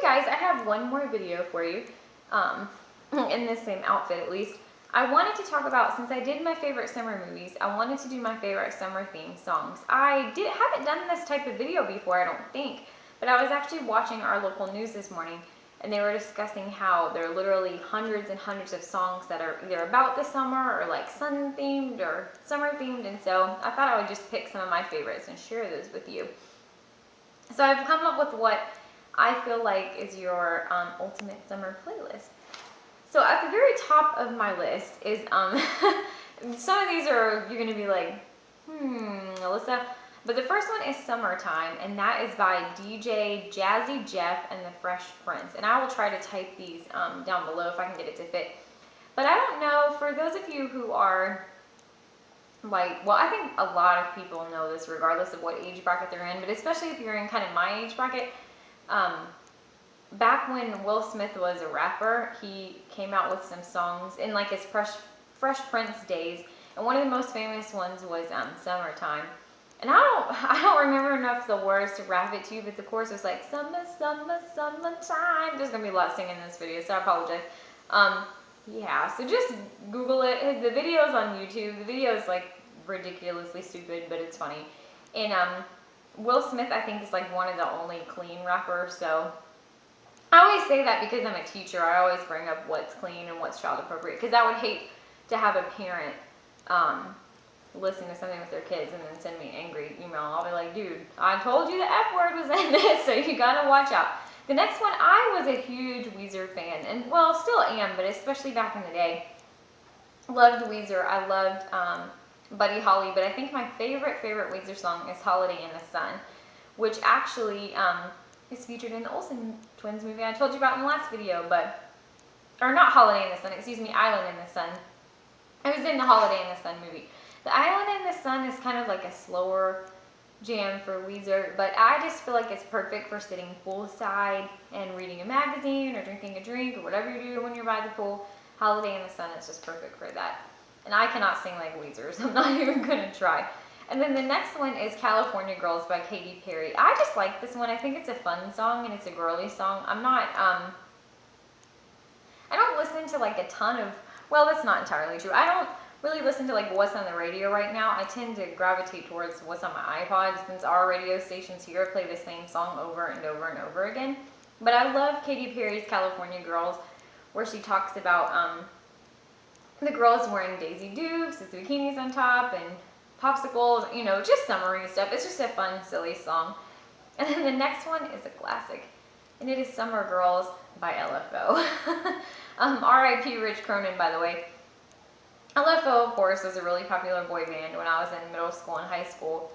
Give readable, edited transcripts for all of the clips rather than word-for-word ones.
guys, I have one more video for you, in this same outfit at least. I wanted to talk about, since I did my favorite summer movies, I wanted to do my favorite summer themed songs. Haven't done this type of video before, I don't think, but I was actually watching our local news this morning, and they were discussing how there are literally hundreds and hundreds of songs that are either about the summer or like sun themed or summer themed, and so I thought I would just pick some of my favorites and share those with you. So I've come up with what I feel like is your ultimate summer playlist. So at the very top of my list is, some of these are, you're going to be like, Alissa. But the first one is Summertime, and that is by DJ Jazzy Jeff and the Fresh Prince. And I will try to type these down below if I can get it to fit. But I don't know, for those of you who are like, well, I think a lot of people know this regardless of what age bracket they're in, but especially if you're in kind of my age bracket. Back when Will Smith was a rapper, he came out with some songs in like his Fresh Prince days, and one of the most famous ones was Summertime. And I don't remember enough the words to rap it to you, but the chorus was like, summer, summer, summertime. There's gonna be a lot of singing in this video, so I apologize. Yeah, so just Google it. The video's on YouTube. The video is like ridiculously stupid, but it's funny. And Will Smith, I think, is like one of the only clean rappers, so I always say that because I'm a teacher. I always bring up what's clean and what's child appropriate, because I would hate to have a parent listen to something with their kids and then send me an angry email. I'll be like, dude, I told you the F word was in this, so you gotta watch out. The next one, I was a huge Weezer fan, and well, still am, but especially back in the day. Loved Weezer. I loved Buddy Holly, but I think my favorite Weezer song is Holiday in the Sun, which actually is featured in the Olsen Twins movie I told you about in the last video, or not Holiday in the Sun, excuse me, Island in the Sun. It was in the Holiday in the Sun movie. The Island in the Sun is kind of like a slower jam for Weezer, but I just feel like it's perfect for sitting poolside and reading a magazine or drinking a drink or whatever you do when you're by the pool. Holiday in the Sun is just perfect for that. And I cannot sing like Weezer, so I'm not even going to try. And then the next one is California Girls by Katy Perry. I just like this one. I think it's a fun song and it's a girly song. I don't listen to like a ton of, well, that's not entirely true. I don't really listen to like what's on the radio right now. I tend to gravitate towards what's on my iPod, since our radio stations here play the same song over and over and over again. But I love Katy Perry's California Girls, where she talks about the girls wearing Daisy Dukes with bikinis on top and popsicles, you know, just summery stuff. It's just a fun, silly song. And then the next one is a classic, and it is Summer Girls by LFO. R.I.P. Rich Cronin, by the way. LFO, of course, was a really popular boy band when I was in middle school and high school.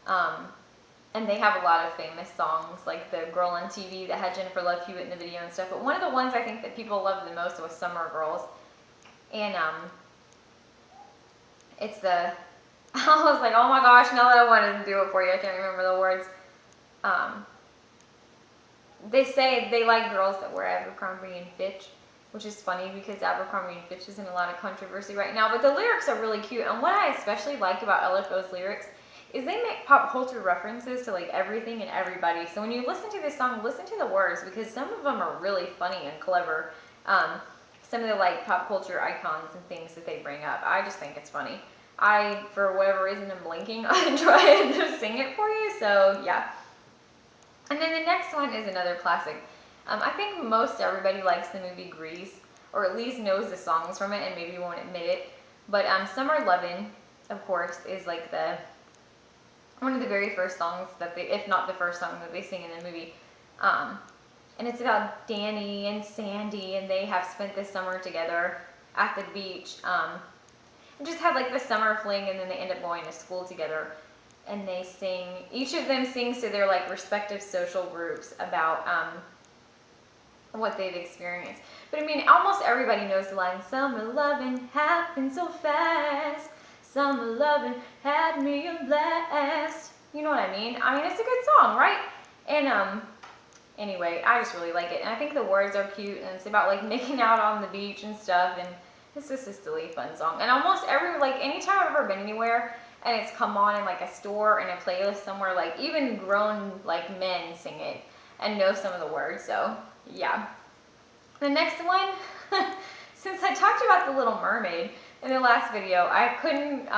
And they have a lot of famous songs, like the girl on TV that had Jennifer Love Hewitt in the video and stuff. But one of the ones I think that people loved the most was Summer Girls. And it's the, I was like, oh my gosh, now that I wanted to do it for you, I can't remember the words. They say they like girls that wear Abercrombie and Fitch, which is funny because Abercrombie and Fitch is in a lot of controversy right now. But the lyrics are really cute, and what I especially like about LFO's lyrics is they make pop culture references to like everything and everybody. So when you listen to this song, listen to the words, because some of them are really funny and clever. Some of the like pop culture icons and things that they bring up. I just think it's funny. I, for whatever reason, am blinking on trying to sing it for you, so yeah. And then the next one is another classic. I think most everybody likes the movie Grease, or at least knows the songs from it and maybe won't admit it. But Summer Lovin', of course, is like one of the very first songs that they, if not the first song that they sing in the movie. And it's about Danny and Sandy, and they have spent this summer together at the beach. And just had like the summer fling, and then they end up going to school together. And they sing, each of them sings to their like respective social groups about what they've experienced. But I mean, almost everybody knows the line, summer lovin' happened so fast. Summer lovin' had me a blast. You know what I mean? I mean, it's a good song, right? And anyway, I just really like it. And I think the words are cute, and it's about like making out on the beach and stuff, and it's just a silly, fun song. And almost anytime I've ever been anywhere and it's come on in like a store and a playlist somewhere, like even grown like men sing it. and know some of the words. So yeah. The next one, since I talked about The Little Mermaid in the last video, I couldn't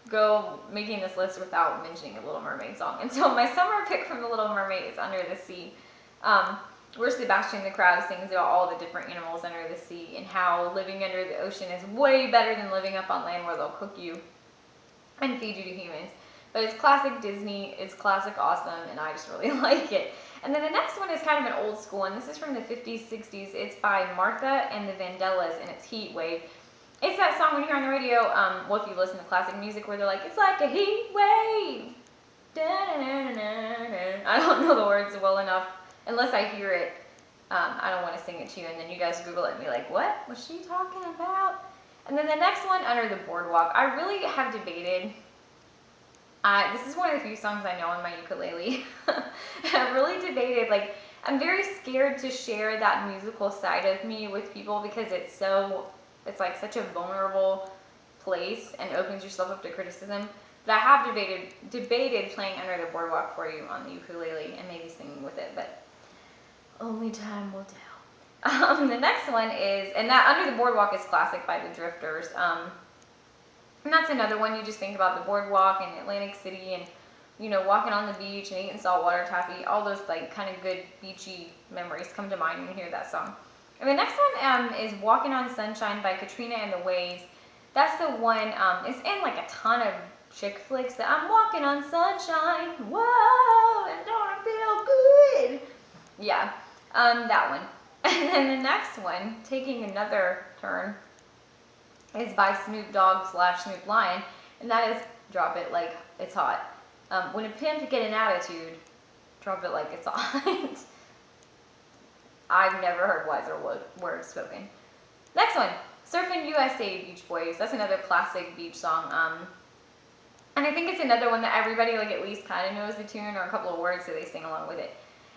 go making this list without mentioning a Little Mermaid song. And so my summer pick from The Little Mermaid is Under the Sea, where Sebastian the Crab sings about all the different animals under the sea and how living under the ocean is way better than living up on land where they'll cook you and feed you to humans. But it's classic Disney, it's classic awesome, and I just really like it. And then the next one is kind of an old school one. This is from the 50s, 60s. It's by Martha and the Vandellas, and it's Heat Wave. It's that song when you hear on the radio, well, if you listen to classic music, where they're like, it's like a heat wave. I don't know the words well enough, unless I hear it. I don't want to sing it to you, and then you guys Google it and be like, what was she talking about? And then the next one, Under the Boardwalk. I really have debated. This is one of the few songs I know on my ukulele. I've really debated, like, I'm very scared to share that musical side of me with people because it's like such a vulnerable place and opens yourself up to criticism. But I have debated playing Under the Boardwalk for you on the ukulele and maybe singing with it, but only time will tell. The next one is, and that Under the Boardwalk is classic by the Drifters. And that's another one. You just think about the boardwalk in Atlantic City and, you know, walking on the beach and eating saltwater taffy. All those, like, kind of good beachy memories come to mind when you hear that song. And the next one is Walking on Sunshine by Katrina and the Waves. That's the one, it's in, like, a ton of chick flicks that I'm walking on sunshine. Whoa, and don't it feel good? Yeah, that one. And then the next one, taking another turn, is by Snoop Dogg / Snoop Lion, and that is Drop It Like It's Hot. When a pimp get an attitude, drop it like it's hot. I've never heard wiser words spoken. Next one, Surfin' USA, Beach Boys. That's another classic beach song. And I think it's another one that everybody, like, at least kind of knows the tune or a couple of words, so they sing along with it.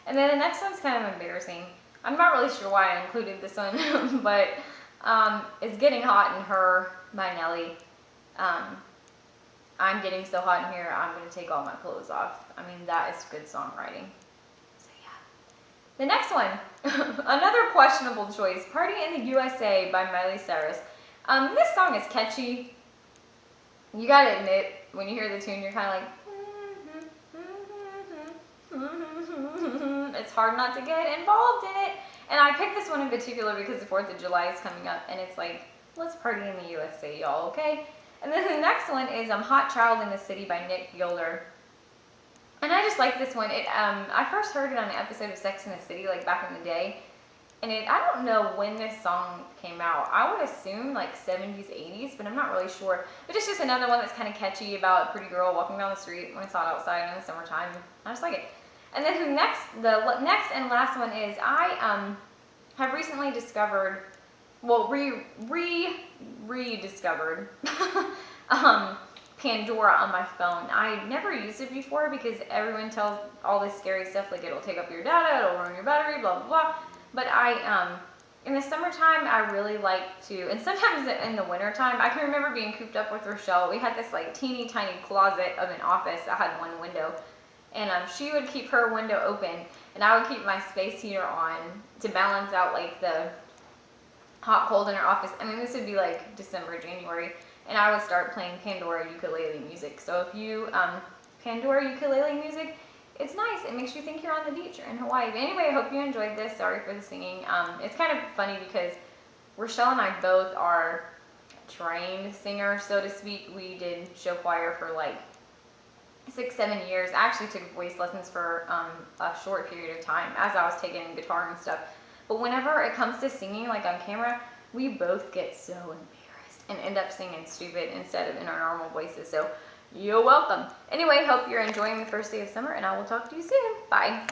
And then the next one's kind of embarrassing. I'm not really sure why I included this one, but it's Getting Hot in Her by Nelly. I'm getting so hot in here, I'm going to take all my clothes off. I mean, that is good songwriting. So yeah. The next one, another questionable choice, Party in the USA by Miley Cyrus. This song is catchy. You gotta admit, when you hear the tune, you're kind of like, it's hard not to get involved in it. And I picked this one in particular because the 4th of July is coming up, and it's like, let's party in the USA, y'all, okay? And then the next one is Hot Child in the City by Nick Gilder. And I just like this one. I first heard it on an episode of Sex and the City, like back in the day. And I don't know when this song came out. I would assume like 70s, 80s, but I'm not really sure. But it's just another one that's kind of catchy about a pretty girl walking down the street when it's hot outside in the summertime. I just like it. And then the next and last one is I have recently discovered, well, rediscovered Pandora on my phone. I never used it before because everyone tells all this scary stuff, like it'll take up your data, it'll ruin your battery, blah, blah, blah. But in the summertime, I really like to, and sometimes in the wintertime, I can remember being cooped up with Rochelle. We had this like teeny tiny closet of an office that had one window. And she would keep her window open, and I would keep my space heater on to balance out like the hot cold in her office. I mean, this would be like December, January, and I would start playing Pandora ukulele music. So if you, Pandora ukulele music, it's nice. It makes you think you're on the beach or in Hawaii. But anyway, I hope you enjoyed this. Sorry for the singing. It's kind of funny because Rochelle and I both are trained singers, so to speak. We did show choir for like 6-7 years. I actually took voice lessons for a short period of time as I was taking guitar and stuff. But whenever it comes to singing, like on camera, we both get so embarrassed and end up singing stupid instead of in our normal voices. So you're welcome. Anyway, hope you're enjoying the first day of summer, and I will talk to you soon. Bye.